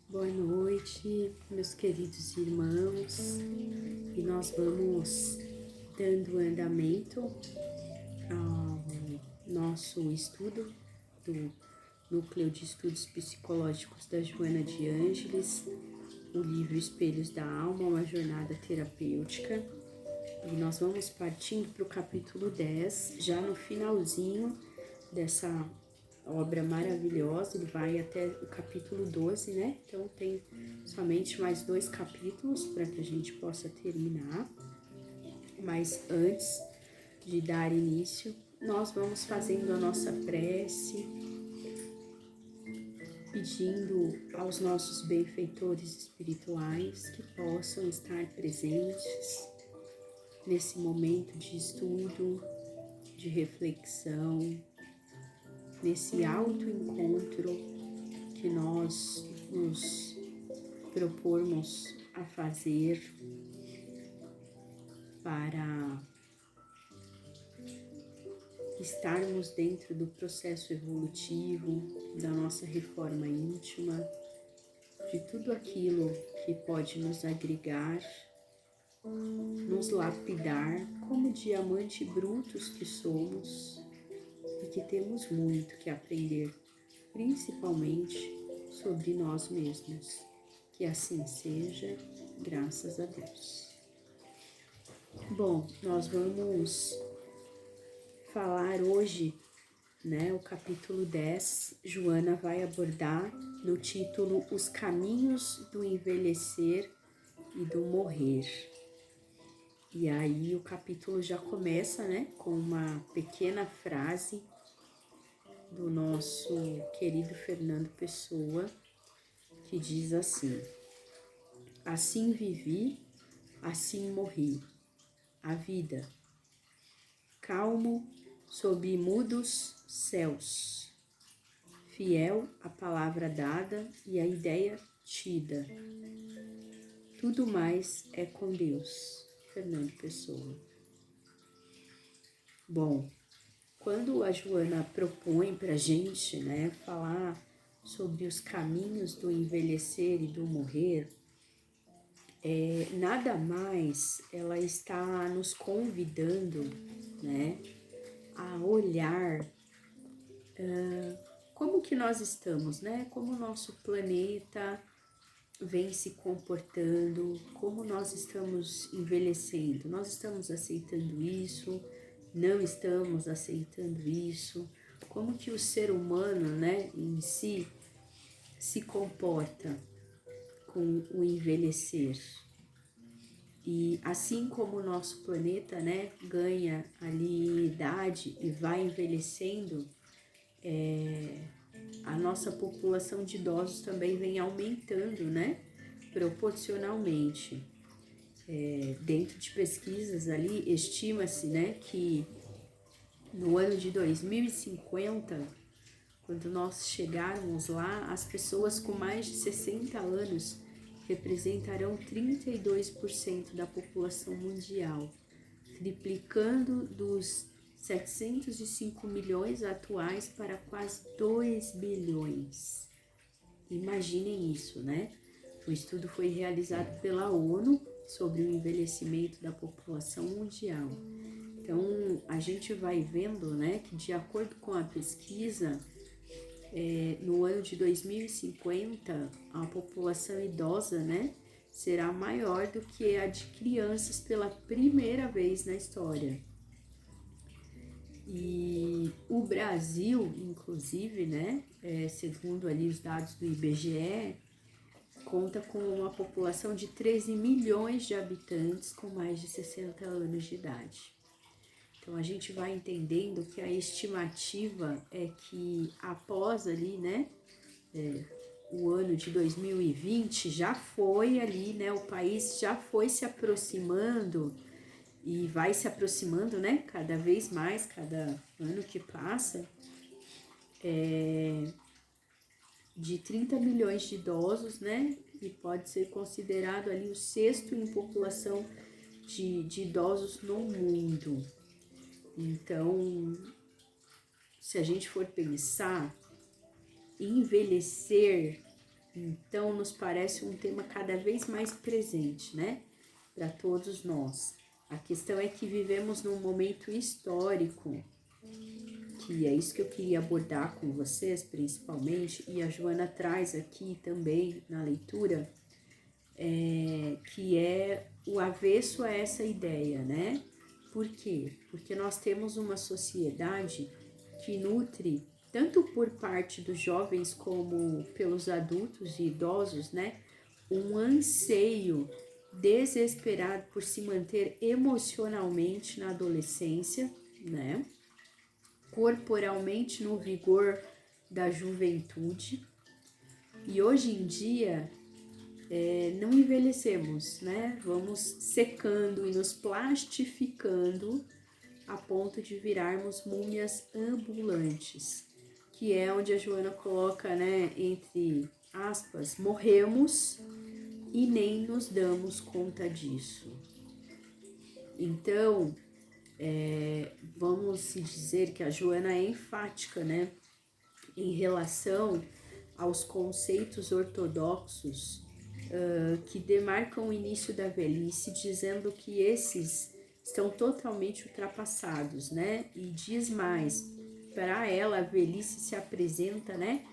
Boa noite, meus queridos irmãos, e nós vamos dando andamento ao nosso estudo do Núcleo de Estudos Psicológicos da Joana de Ângeles, o livro Espelhos da Alma, uma jornada terapêutica, e nós vamos partindo para o capítulo 10, já no finalzinho dessa obra maravilhosa. Ele vai até o capítulo 12, né? Então tem somente mais 2 capítulos para que a gente possa terminar. Mas antes de dar início, nós vamos fazendo a nossa prece, pedindo aos nossos benfeitores espirituais que possam estar presentes nesse momento de estudo, de reflexão, nesse autoencontro que nós nos propormos a fazer para estarmos dentro do processo evolutivo, da nossa reforma íntima, de tudo aquilo que pode nos agregar, nos lapidar como diamante brutos que somos e que temos muito que aprender, principalmente sobre nós mesmos. Que assim seja, graças a Deus. Bom, nós vamos falar hoje, né, o capítulo 10, Joana vai abordar no título Os Caminhos do Envelhecer e do Morrer. E aí o capítulo já começa, né, com uma pequena frase do nosso querido Fernando Pessoa, que diz assim: assim vivi, assim morri, a vida, calmo sob mudos céus, fiel à palavra dada e à ideia tida, tudo mais é com Deus. Fernando Pessoa. Bom, quando a Joana propõe para a gente, né, falar sobre os caminhos do envelhecer e do morrer, nada mais ela está nos convidando, né, a olhar como que nós estamos, né, como o nosso planeta vem se comportando, como nós estamos envelhecendo. Nós estamos aceitando isso? Não estamos aceitando isso? Como que o ser humano, né, em si, se comporta com o envelhecer? E assim como o nosso planeta, né, ganha ali idade e vai envelhecendo, a nossa população de idosos também vem aumentando, né, proporcionalmente. Dentro de pesquisas ali, estima-se, né, que no ano de 2050, quando nós chegarmos lá, as pessoas com mais de 60 anos representarão 32% da população mundial, triplicando dos 705 milhões atuais para quase 2 bilhões. Imaginem isso, né? O estudo foi realizado pela ONU sobre o envelhecimento da população mundial. Então, a gente vai vendo, né, que de acordo com a pesquisa, no ano de 2050, a população idosa, né, será maior do que a de crianças pela primeira vez na história. E o Brasil, inclusive, né, segundo ali os dados do IBGE, conta com uma população de 13 milhões de habitantes com mais de 60 anos de idade. Então, a gente vai entendendo que a estimativa é que após ali, né, o ano de 2020 já foi ali, né, o país já foi se aproximando e vai se aproximando, né, cada vez mais, cada ano que passa, de 30 milhões de idosos, né, e pode ser considerado ali o sexto em população de idosos no mundo. Então, se a gente for pensar, envelhecer Então, nos parece um tema cada vez mais presente, né? Para todos nós. A questão é que vivemos num momento histórico, que é isso que eu queria abordar com vocês, principalmente, e a Joana traz aqui também na leitura, que é o avesso a essa ideia, né? Por quê? Porque nós temos uma sociedade que nutre, tanto por parte dos jovens como pelos adultos e idosos, né? Um anseio desesperado por se manter emocionalmente na adolescência, né? Corporalmente no vigor da juventude. E hoje em dia não envelhecemos, né? Vamos secando e nos plastificando a ponto de virarmos múmias ambulantes, que é onde a Joana coloca, né, entre aspas, morremos e nem nos damos conta disso. Então, vamos dizer que a Joana é enfática, né, em relação aos conceitos ortodoxos que demarcam o início da velhice, dizendo que esses estão totalmente ultrapassados, né? E diz mais, para ela a velhice se apresenta, né?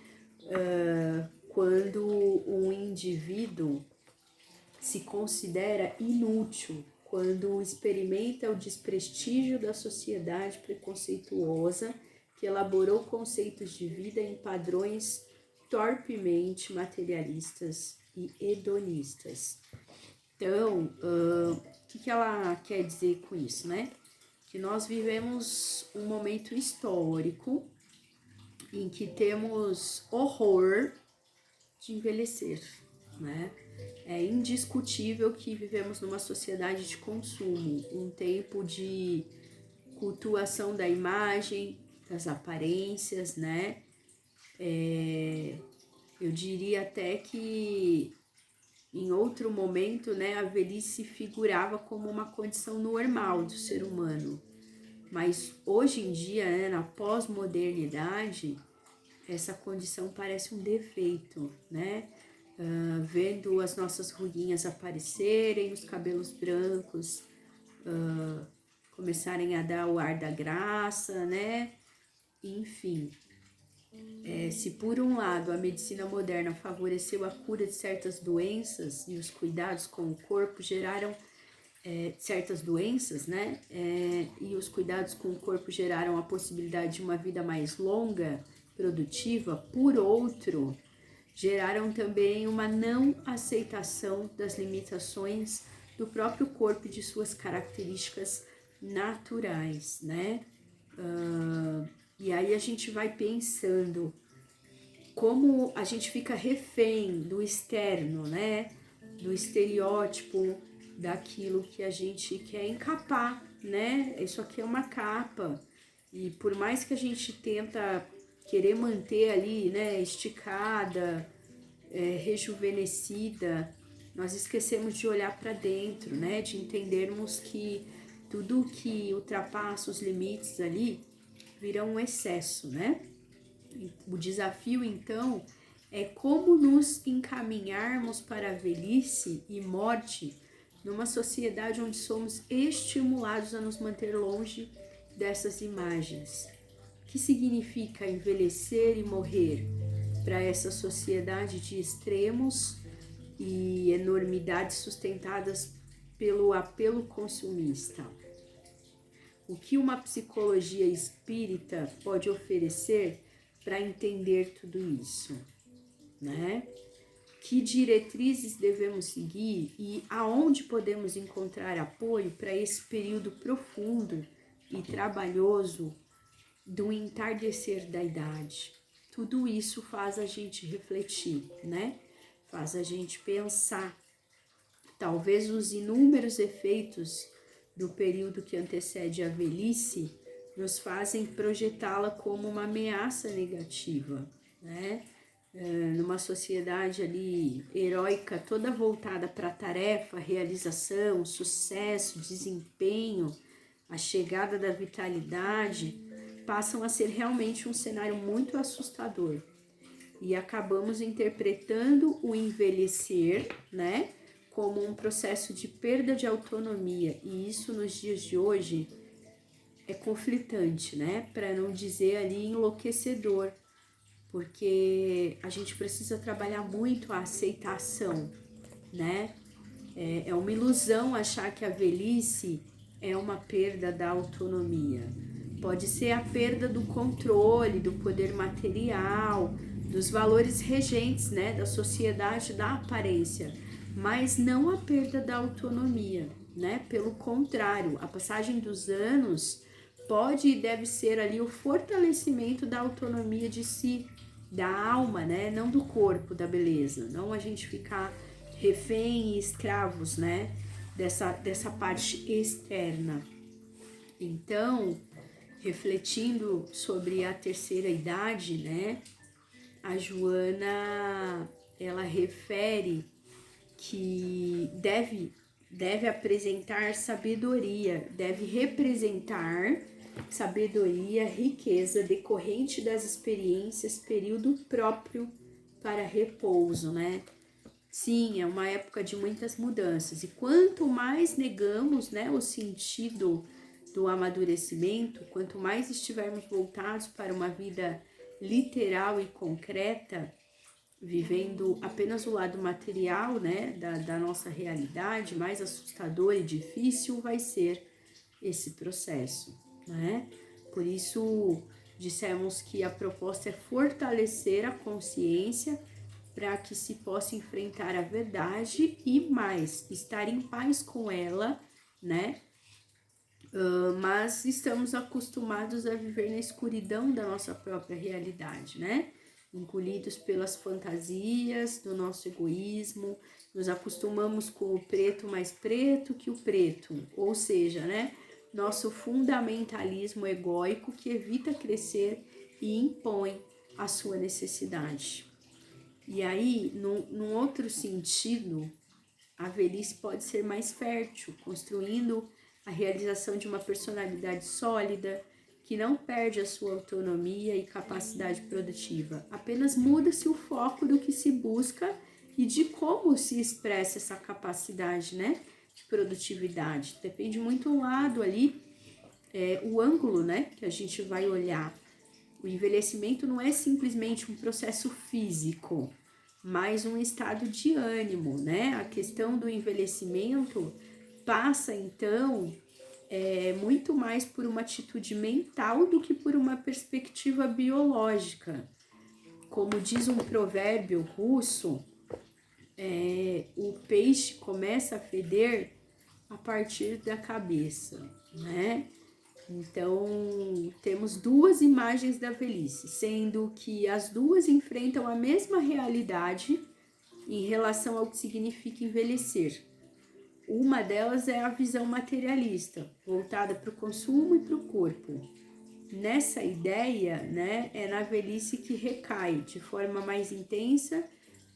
Quando um indivíduo se considera inútil, quando experimenta o desprestígio da sociedade preconceituosa que elaborou conceitos de vida em padrões torpemente materialistas e hedonistas. Então, o que ela quer dizer com isso, né? Que nós vivemos um momento histórico em que temos horror de envelhecer, né? É indiscutível que vivemos numa sociedade de consumo, um tempo de cultuação da imagem, das aparências, né? Eu diria até que em outro momento, né, a velhice figurava como uma condição normal do ser humano. Mas hoje em dia, né, na pós-modernidade, essa condição parece um defeito, né? Vendo as nossas ruguinhas aparecerem, os cabelos brancos começarem a dar o ar da graça, né? Enfim, se por um lado a medicina moderna favoreceu a cura de certas doenças e os cuidados com o corpo geraram certas doenças, né? E os cuidados com o corpo geraram a possibilidade de uma vida mais longa, produtiva, por outro, geraram também uma não aceitação das limitações do próprio corpo e de suas características naturais, né? E aí a gente vai pensando como a gente fica refém do externo, né? Do estereótipo, daquilo que a gente quer encapar, né? Isso aqui é uma capa. E por mais que a gente tenta querer manter ali, né, esticada, rejuvenescida, nós esquecemos de olhar para dentro, né? De entendermos que tudo que ultrapassa os limites ali vira um excesso, né? O desafio, então, é como nos encaminharmos para a velhice e morte numa sociedade onde somos estimulados a nos manter longe dessas imagens. O que significa envelhecer e morrer para essa sociedade de extremos e enormidades sustentadas pelo apelo consumista? O que uma psicologia espírita pode oferecer para entender tudo isso, né? Que diretrizes devemos seguir e aonde podemos encontrar apoio para esse período profundo e trabalhoso do entardecer da idade? Tudo isso faz a gente refletir, né? Faz a gente pensar. Talvez os inúmeros efeitos do período que antecede a velhice nos fazem projetá-la como uma ameaça negativa, né? Numa sociedade ali heróica, toda voltada para a tarefa, realização, sucesso, desempenho, a chegada da vitalidade, passam a ser realmente um cenário muito assustador. e acabamos interpretando o envelhecer, né, como um processo de perda de autonomia, e isso nos dias de hoje é conflitante, né, para não dizer ali enlouquecedor, porque a gente precisa trabalhar muito a aceitação, né? É uma ilusão achar que a velhice é uma perda da autonomia. Pode ser a perda do controle, do poder material, dos valores regentes, né, da sociedade, da aparência, mas não a perda da autonomia, né? Pelo contrário, a passagem dos anos pode e deve ser ali o fortalecimento da autonomia de si, da alma, né? Não do corpo, da beleza. Não a gente ficar refém e escravos, né? Dessa parte externa. Então, refletindo sobre a terceira idade, né? A Joana, ela refere que deve apresentar sabedoria, deve representar sabedoria, riqueza decorrente das experiências, período próprio para repouso, né? Sim, é uma época de muitas mudanças. E quanto mais negamos, né, o sentido do amadurecimento, quanto mais estivermos voltados para uma vida literal e concreta, vivendo apenas o lado material, né, da nossa realidade, mais assustador e difícil vai ser esse processo, né? Por isso, dissemos que a proposta é fortalecer a consciência para que se possa enfrentar a verdade e mais, estar em paz com ela, né? Mas estamos acostumados a viver na escuridão da nossa própria realidade, né? Engolidos pelas fantasias do nosso egoísmo, nos acostumamos com o preto mais preto que o preto, ou seja, né? Nosso fundamentalismo egóico que evita crescer e impõe a sua necessidade. E aí, num outro sentido, a velhice pode ser mais fértil, construindo a realização de uma personalidade sólida, que não perde a sua autonomia e capacidade produtiva. Apenas muda-se o foco do que se busca e de como se expressa essa capacidade, né, de produtividade. Depende muito do lado ali, o ângulo, né, que a gente vai olhar. O envelhecimento não é simplesmente um processo físico, mas um estado de ânimo, né? A questão do envelhecimento passa, então, muito mais por uma atitude mental do que por uma perspectiva biológica. Como diz um provérbio russo, o peixe começa a feder a partir da cabeça, né? Então, temos duas imagens da velhice, sendo que as duas enfrentam a mesma realidade em relação ao que significa envelhecer. Uma delas é a visão materialista, voltada para o consumo e para o corpo. Nessa ideia, né, é na velhice que recai de forma mais intensa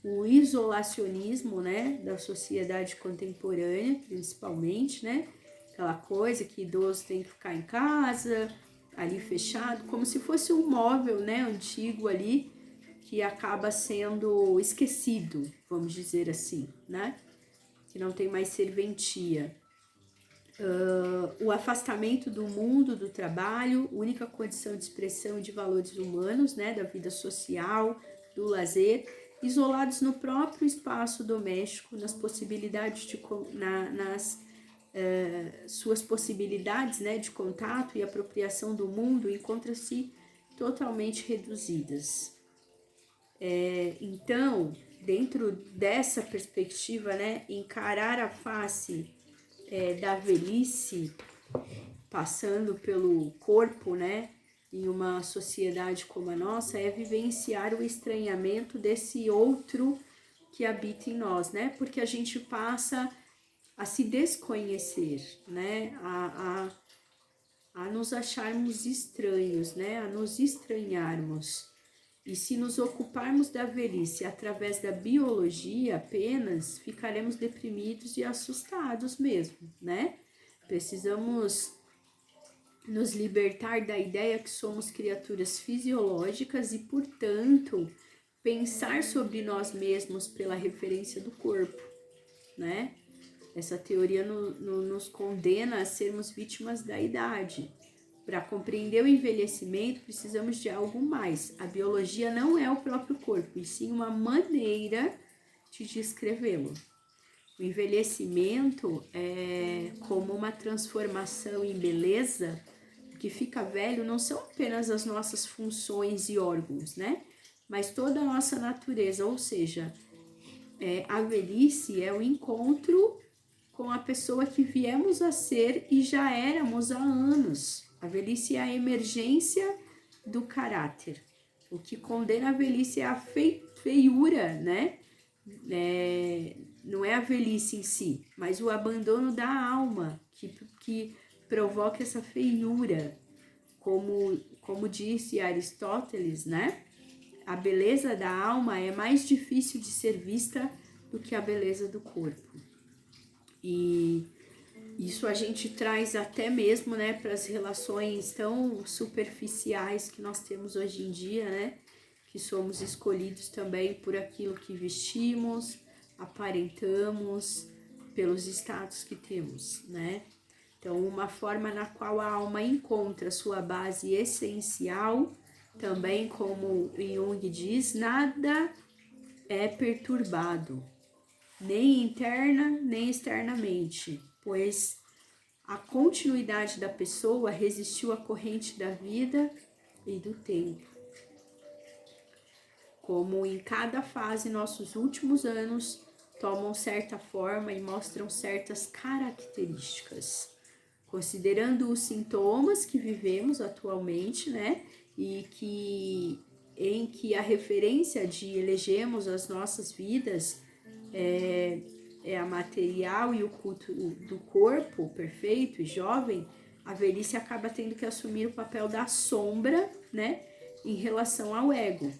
o isolacionismo, né, da sociedade contemporânea, principalmente, né, aquela coisa que idoso tem que ficar em casa, ali fechado, como se fosse um móvel, né, antigo ali, que acaba sendo esquecido, vamos dizer assim, né, que não tem mais serventia. O afastamento do mundo do trabalho, única condição de expressão de valores humanos, né, da vida social, do lazer, isolados no próprio espaço doméstico, nas possibilidades nas suas possibilidades, né, de contato e apropriação do mundo, encontram-se totalmente reduzidas. Então, dentro dessa perspectiva, né, encarar a face da velhice, passando pelo corpo, né, em uma sociedade como a nossa, é vivenciar o estranhamento desse outro que habita em nós, né, porque a gente passa a se desconhecer, né, a nos acharmos estranhos, né, a nos estranharmos. E se nos ocuparmos da velhice através da biologia apenas, ficaremos deprimidos e assustados mesmo, né? Precisamos nos libertar da ideia que somos criaturas fisiológicas e, portanto, pensar sobre nós mesmos pela referência do corpo, né? Essa teoria nos condena a sermos vítimas da idade. Para compreender o envelhecimento, precisamos de algo mais. A biologia não é o próprio corpo, e sim uma maneira de descrevê-lo. O envelhecimento é como uma transformação em beleza. O que fica velho não são apenas as nossas funções e órgãos, né? Mas toda a nossa natureza, ou seja, a velhice é o encontro com a pessoa que viemos a ser e já éramos há anos. A velhice é a emergência do caráter. O que condena a velhice é a feiura, né? Não é a velhice em si, mas o abandono da alma que provoca essa feiura. Como disse Aristóteles, né? A beleza da alma é mais difícil de ser vista do que a beleza do corpo. E isso a gente traz até mesmo, né, para as relações tão superficiais que nós temos hoje em dia, né? Que somos escolhidos também por aquilo que vestimos, aparentamos, pelos status que temos, né? Então, uma forma na qual a alma encontra sua base essencial, também como Jung diz, nada é perturbado, nem interna nem externamente, pois a continuidade da pessoa resistiu à corrente da vida e do tempo. Como em cada fase, nossos últimos anos tomam certa forma e mostram certas características. Considerando os sintomas que vivemos atualmente, né, em que a referência de elegemos as nossas vidas é a material e o culto do corpo perfeito e jovem, a velhice acaba tendo que assumir o papel da sombra, né, em relação ao ego,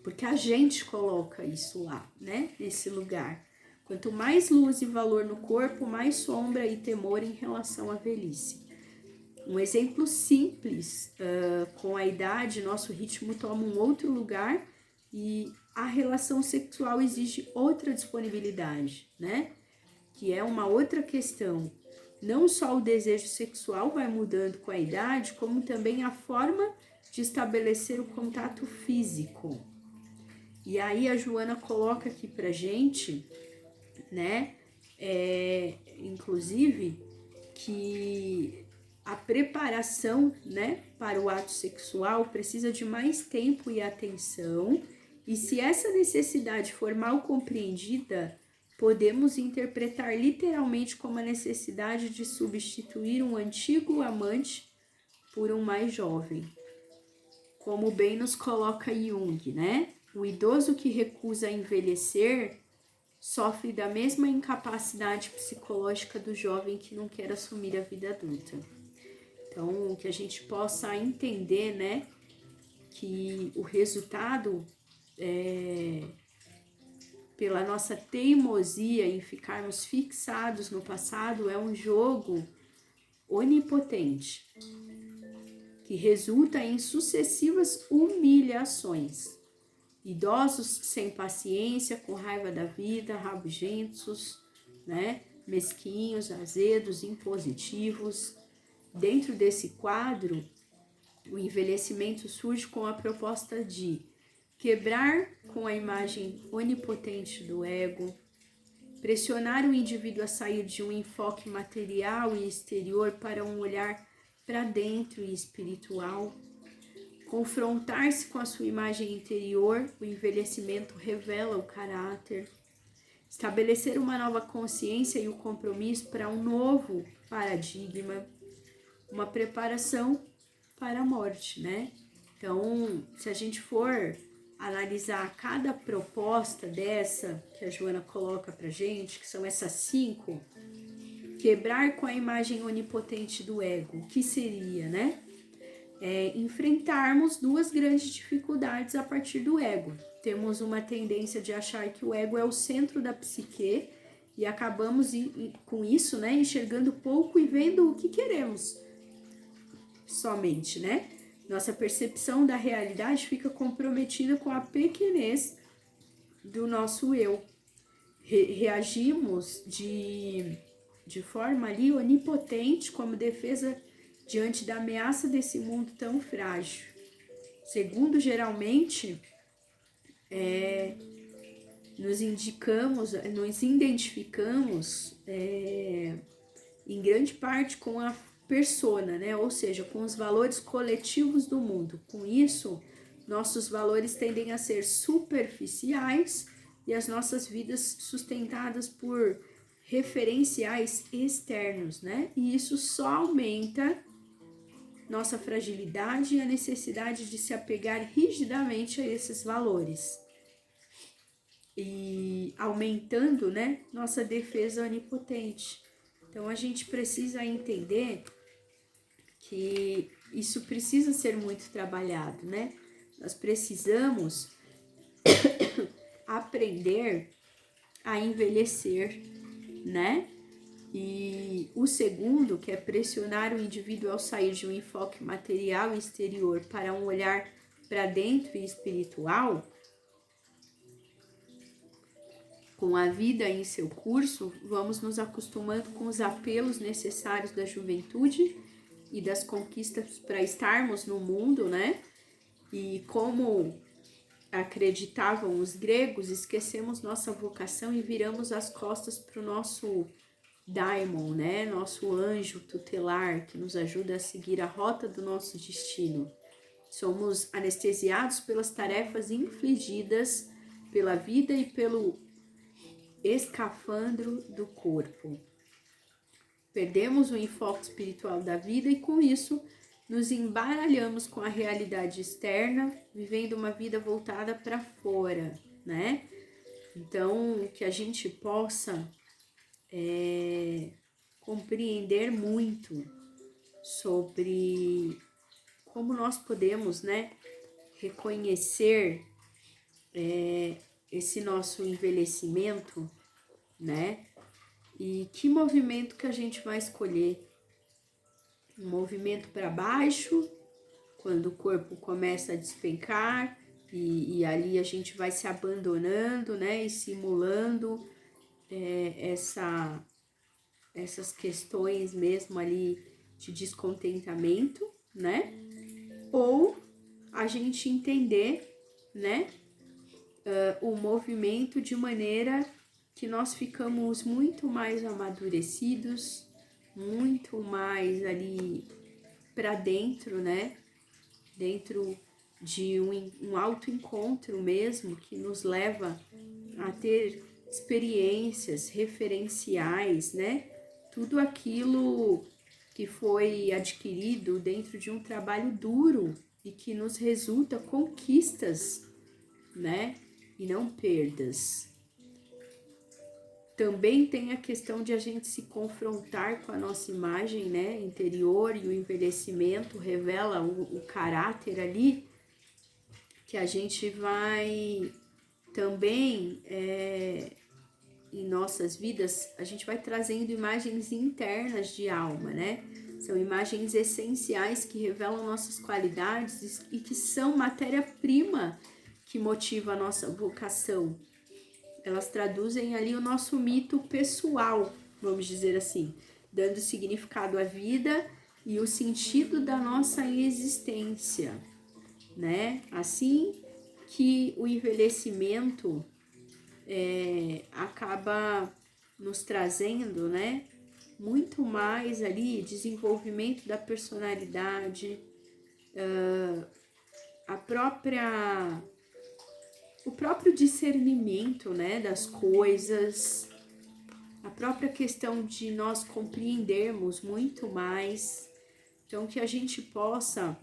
porque a gente coloca isso lá, né, nesse lugar. Quanto mais luz e valor no corpo, mais sombra e temor em relação à velhice. Um exemplo simples, com a idade, nosso ritmo toma um outro lugar e a relação sexual exige outra disponibilidade, né? Que é uma outra questão. Não só o desejo sexual vai mudando com a idade, como também a forma de estabelecer o contato físico. E aí a Joana coloca aqui pra gente, né, inclusive, que a preparação, né, para o ato sexual precisa de mais tempo e atenção, e se essa necessidade for mal compreendida, podemos interpretar literalmente como a necessidade de substituir um antigo amante por um mais jovem. Como bem nos coloca Jung, né? O idoso que recusa envelhecer sofre da mesma incapacidade psicológica do jovem que não quer assumir a vida adulta. Então, que a gente possa entender, né, que o resultado pela nossa teimosia em ficarmos fixados no passado é um jogo onipotente, que resulta em sucessivas humilhações. Idosos sem paciência, com raiva da vida, rabugentos, né, mesquinhos, azedos, impositivos. Dentro desse quadro, o envelhecimento surge com a proposta de quebrar com a imagem onipotente do ego, pressionar o indivíduo a sair de um enfoque material e exterior para um olhar para dentro e espiritual, confrontar-se com a sua imagem interior. O envelhecimento revela o caráter, estabelecer uma nova consciência e o compromisso para um novo paradigma, uma preparação para a morte, né? Então, se a gente for analisar cada proposta dessa que a Joana coloca pra gente, que são essas 5, quebrar com a imagem onipotente do ego, o que seria, né? Enfrentarmos 2 grandes dificuldades a partir do ego. Temos uma tendência de achar que o ego é o centro da psique e acabamos com isso, né, enxergando pouco e vendo o que queremos somente, né? Nossa percepção da realidade fica comprometida com a pequenez do nosso eu. Reagimos de forma ali onipotente como defesa diante da ameaça desse mundo tão frágil. Segundo, geralmente, nos identificamos em grande parte com a persona, né? Ou seja, com os valores coletivos do mundo. Com isso, nossos valores tendem a ser superficiais e as nossas vidas sustentadas por referenciais externos, né? E isso só aumenta nossa fragilidade e a necessidade de se apegar rigidamente a esses valores. E aumentando, né, nossa defesa onipotente. Então, a gente precisa entender que isso precisa ser muito trabalhado, né? Nós precisamos aprender a envelhecer, né? E o segundo, que é pressionar o indivíduo ao sair de um enfoque material e exterior para um olhar para dentro e espiritual, com a vida em seu curso, vamos nos acostumando com os apelos necessários da juventude e das conquistas para estarmos no mundo, né? E como acreditavam os gregos, esquecemos nossa vocação e viramos as costas para o nosso daimon, né? Nosso anjo tutelar que nos ajuda a seguir a rota do nosso destino. Somos anestesiados pelas tarefas infligidas pela vida e pelo escafandro do corpo. Perdemos o enfoque espiritual da vida e com isso nos embaralhamos com a realidade externa, vivendo uma vida voltada para fora, né? Então, que a gente possa compreender muito sobre como nós podemos, né, reconhecer esse nosso envelhecimento, né? E que movimento que a gente vai escolher? Um movimento para baixo, quando o corpo começa a despencar e ali a gente vai se abandonando, né? E simulando essas questões mesmo ali de descontentamento, né? Ou a gente entender, né? O movimento de maneira que nós ficamos muito mais amadurecidos, muito mais ali para dentro, né? Dentro de um autoencontro mesmo, que nos leva a ter experiências referenciais, né? Tudo aquilo que foi adquirido dentro de um trabalho duro e que nos resulta conquistas, né? E não perdas. Também tem a questão de a gente se confrontar com a nossa imagem, né, interior, e o envelhecimento revela o caráter ali, que a gente vai também, em nossas vidas, a gente vai trazendo imagens internas de alma, né? São imagens essenciais que revelam nossas qualidades e que são matéria-prima que motiva a nossa vocação. Elas traduzem ali o nosso mito pessoal, vamos dizer assim, dando significado à vida e o sentido da nossa existência, né? Assim que o envelhecimento acaba nos trazendo, né? Muito mais ali desenvolvimento da personalidade, o próprio discernimento, né, das coisas, a própria questão de nós compreendermos muito mais. Então, que a gente possa,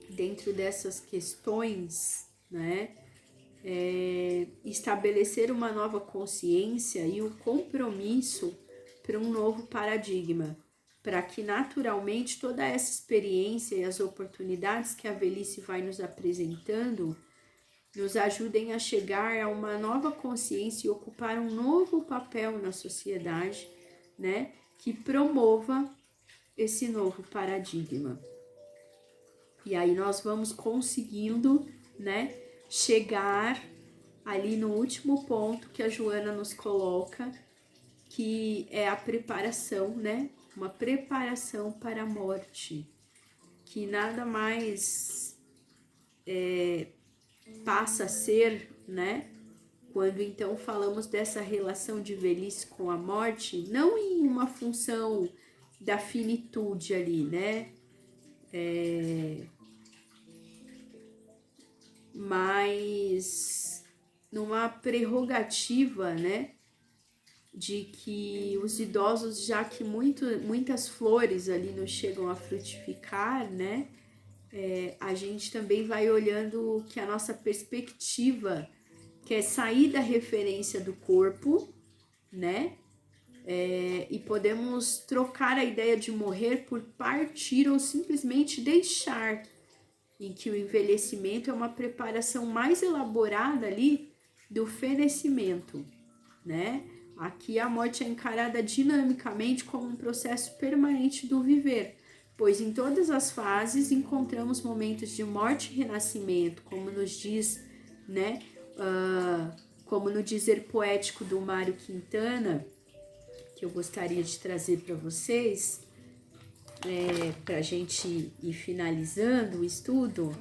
dentro dessas questões, né, estabelecer uma nova consciência e o compromisso para um novo paradigma, para que naturalmente toda essa experiência e as oportunidades que a velhice vai nos apresentando nos ajudem a chegar a uma nova consciência e ocupar um novo papel na sociedade, né, que promova esse novo paradigma. E aí nós vamos conseguindo, né, chegar ali no último ponto que a Joana nos coloca, que é a preparação, né? Uma preparação para a morte, que nada mais passa a ser, né? Quando então falamos dessa relação de velhice com a morte, não em uma função da finitude ali, né? Mas numa prerrogativa, né? De que os idosos, já que muitas flores ali não chegam a frutificar, né? A gente também vai olhando que a nossa perspectiva quer sair da referência do corpo, né? E podemos trocar a ideia de morrer por partir ou simplesmente deixar, em que o envelhecimento é uma preparação mais elaborada ali do fenecimento, né? Aqui a morte é encarada dinamicamente como um processo permanente do viver, pois em todas as fases encontramos momentos de morte e renascimento, como nos diz, né? Como no dizer poético do Mário Quintana, que eu gostaria de trazer para vocês, para a gente ir finalizando o estudo.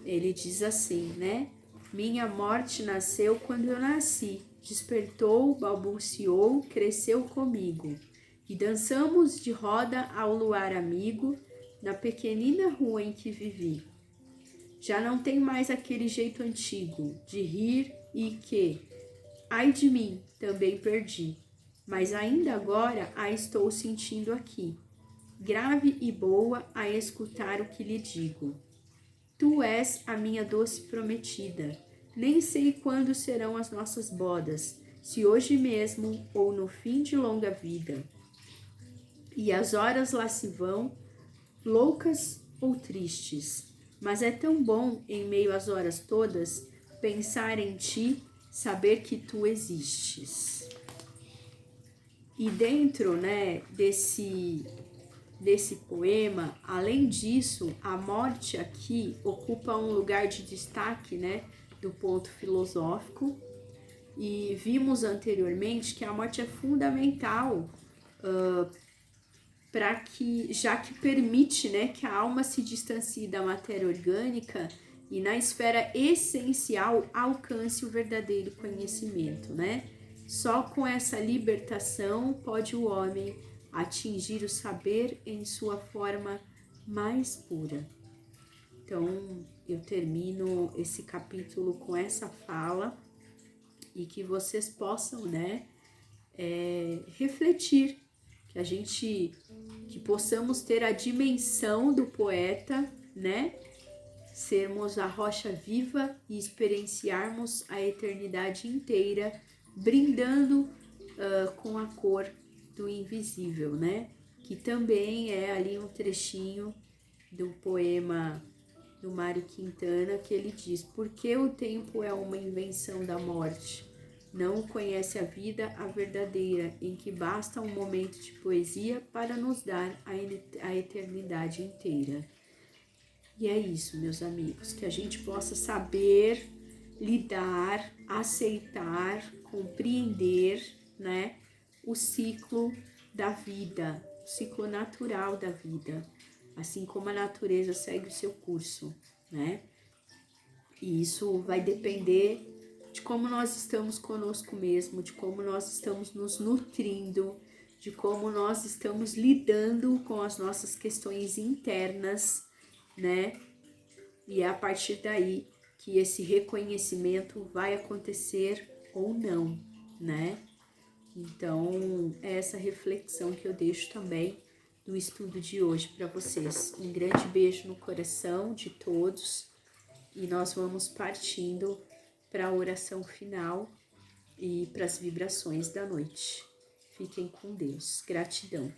Ele diz assim, né? Minha morte nasceu quando eu nasci, despertou, balbuciou, cresceu comigo. E dançamos de roda ao luar amigo, na pequenina rua em que vivi. Já não tem mais aquele jeito antigo de rir e que, ai de mim, também perdi. Mas ainda agora a estou sentindo aqui, grave e boa a escutar o que lhe digo. Tu és a minha doce prometida. Nem sei quando serão as nossas bodas, se hoje mesmo ou no fim de longa vida. E as horas lá se vão, loucas ou tristes. Mas é tão bom, em meio às horas todas, pensar em ti, saber que tu existes. E dentro, né, desse poema, além disso, a morte aqui ocupa um lugar de destaque, né, do ponto filosófico. E vimos anteriormente que a morte é fundamental para que, já que permite, né, que a alma se distancie da matéria orgânica e na esfera essencial alcance o verdadeiro conhecimento, né? Só com essa libertação pode o homem atingir o saber em sua forma mais pura. Então, eu termino esse capítulo com essa fala e que vocês possam, né, refletir, que possamos ter a dimensão do poeta, né, sermos a rocha viva e experienciarmos a eternidade inteira, brindando com a cor do invisível, né? Que também é ali um trechinho do poema do Mário Quintana, que ele diz: porque o tempo é uma invenção da morte, não conhece a vida a verdadeira, em que basta um momento de poesia para nos dar a eternidade inteira. E é isso, meus amigos, que a gente possa saber lidar, aceitar, compreender, né, o ciclo da vida, o ciclo natural da vida, assim como a natureza segue o seu curso, né? E isso vai depender de como nós estamos conosco mesmo, de como nós estamos nos nutrindo, de como nós estamos lidando com as nossas questões internas, né? E é a partir daí que esse reconhecimento vai acontecer ou não, né? Então, é essa reflexão que eu deixo também do estudo de hoje para vocês. Um grande beijo no coração de todos e nós vamos partindo para a oração final e para as vibrações da noite. Fiquem com Deus. Gratidão.